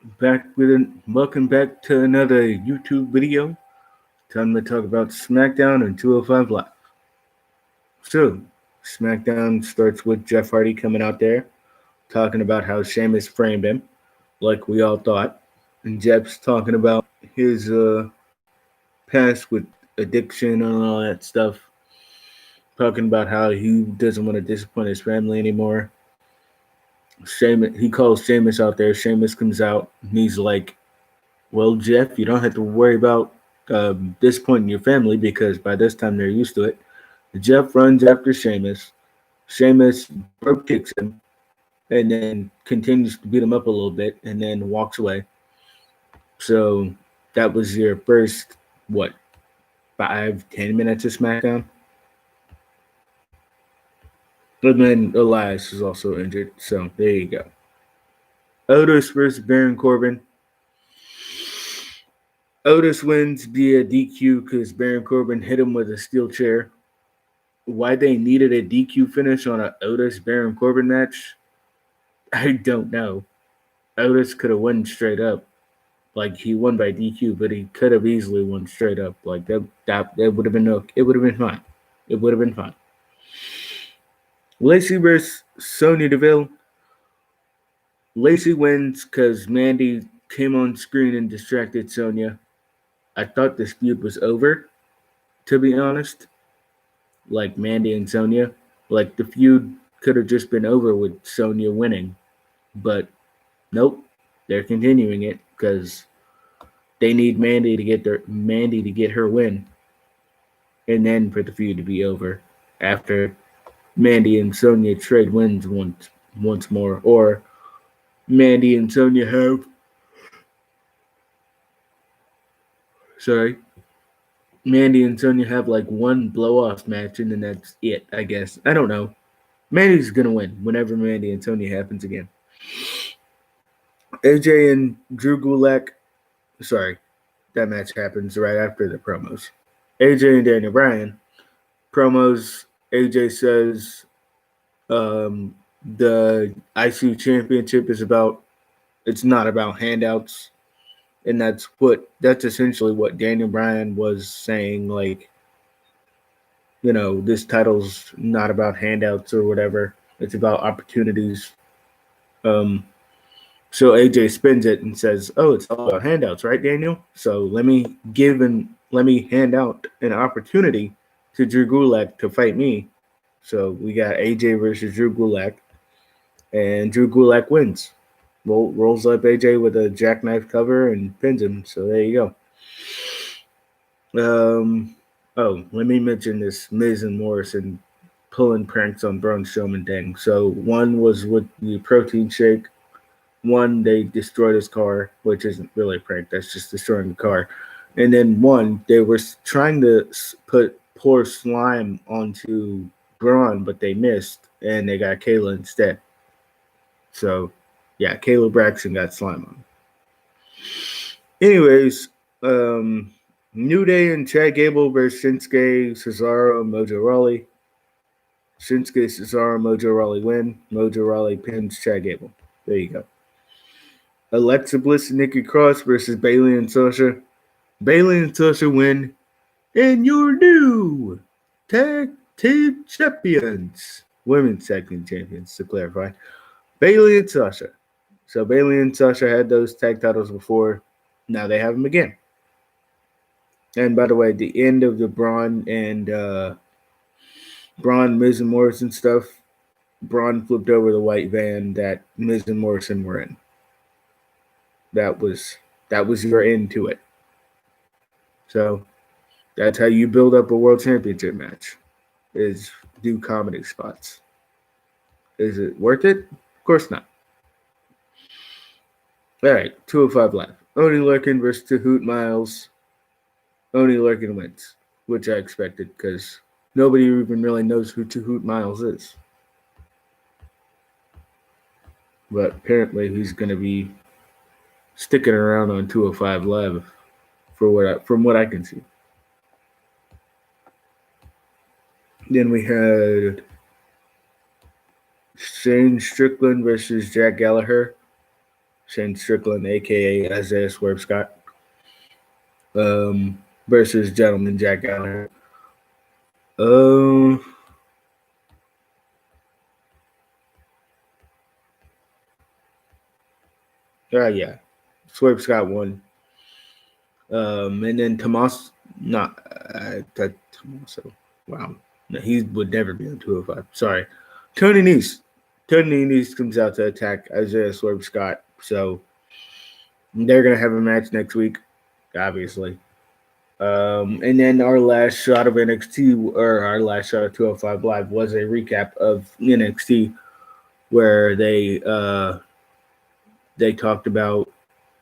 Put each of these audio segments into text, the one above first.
Welcome back to another YouTube video. Time to talk about SmackDown and 205 Live. So, SmackDown starts with Jeff Hardy coming out there talking about how Sheamus framed him, like we all thought, and Jeff's talking about his past with addiction and all that stuff, talking about how he doesn't want to disappoint his family anymore. Sheamus, he calls Sheamus out there. Sheamus comes out and he's like, "Well, Jeff, you don't have to worry about disappointing your family because by this time they're used to it." Jeff runs after Sheamus. Sheamus rope kicks him and then continues to beat him up a little bit and then walks away. So that was your first, what, 5, 10 minutes of SmackDown? And then Elias is also injured. So there you go. Otis versus Baron Corbin. Otis wins via DQ because Baron Corbin hit him with a steel chair. Why they needed a DQ finish on a Otis Baron Corbin match, I don't know. Otis could have won straight up. Like he won by DQ, but he could have easily won straight up. Like that would have been okay. It would have been fine. It would have been fine. Lacey versus Sonya Deville. Lacey wins because Mandy came on screen and distracted Sonya. I thought this feud was over, to be honest. Like Mandy and Sonya. Like the feud could have just been over with Sonya winning. But nope, they're continuing it because they need Mandy to get her win, and then for the feud to be over after Mandy and Sonya trade wins once more, or Mandy and Sonya have sorry, Mandy and Sonya have like one blow off match, and then that's it. I guess I don't know. Mandy's gonna win whenever Mandy and Sonya happens again. AJ and Drew Gulak. Sorry, that match happens right after the promos. AJ and Daniel Bryan promos. AJ says the IC championship is about. It's not about handouts, and that's essentially what Daniel Bryan was saying. Like, this title's not about handouts or whatever. It's about opportunities. Um, So AJ spins it and says, "Oh, it's all about handouts, right, Daniel? So let me hand out an opportunity to Drew Gulak to fight me." So we got AJ versus Drew Gulak, and Drew Gulak wins. Rolls up AJ with a jackknife cover and pins him. So there you go. Let me mention this Miz and Morrison pulling pranks on Braun Strowman thing. So one was with the protein shake. One, they destroyed his car, which isn't really a prank. That's just destroying the car. And then one, they were trying to pour slime onto Braun, but they missed, and they got Kayla instead. So, yeah, Kayla Braxton got slime on. Anyways, New Day and Chad Gable versus Shinsuke, Cesaro, Mojo Rawley. Shinsuke, Cesaro, Mojo Rawley win. Mojo Rawley pins Chad Gable. There you go. Alexa Bliss and Nikki Cross versus Bayley and Sasha. Bayley and Sasha win, and your new tag team champions, women's tag team champions, to clarify. Bayley and Sasha. So Bayley and Sasha had those tag titles before. Now they have them again. And by the way, the end of the Braun, Miz, and Morrison stuff, Braun flipped over the white van that Miz and Morrison were in. That was your end to it. So that's how you build up a world championship match, is do comedy spots. Is it worth it? Of course not. All right, 205 Live. Oney Lurkin versus Tahoot Miles. Oney Lurkin wins, which I expected because nobody even really knows who Tahoot Miles is. But apparently he's going to be sticking around on 205 Live from what I can see. Then we had Shane Strickland versus Jack Gallagher. Shane Strickland, aka Isaiah Swerve Scott, versus Gentleman Jack Gallagher. Yeah, Swerve Scott won. And then Tomas, not Tomaso. Wow, no, he would never be on 205. Sorry, Tony Nese. Tony Nese comes out to attack Isaiah Swerve Scott. So they're gonna have a match next week, obviously. And then our last shot of NXT, or our last shot of 205 Live, was a recap of NXT, where they talked about.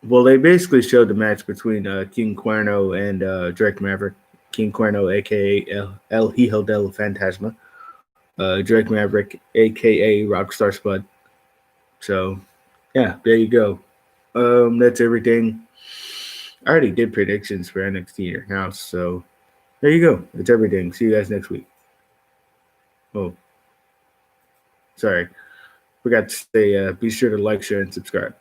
Well, they basically showed the match between King Cuerno and Drake Maverick. King Cuerno, aka El Hijo del Fantasma. Drake Maverick, aka Rockstar Spud. So, yeah, there you go. That's everything. I already did predictions for NXT Your House, so there you go. That's everything. See you guys next week. Oh, sorry. Forgot to say, be sure to like, share, and subscribe.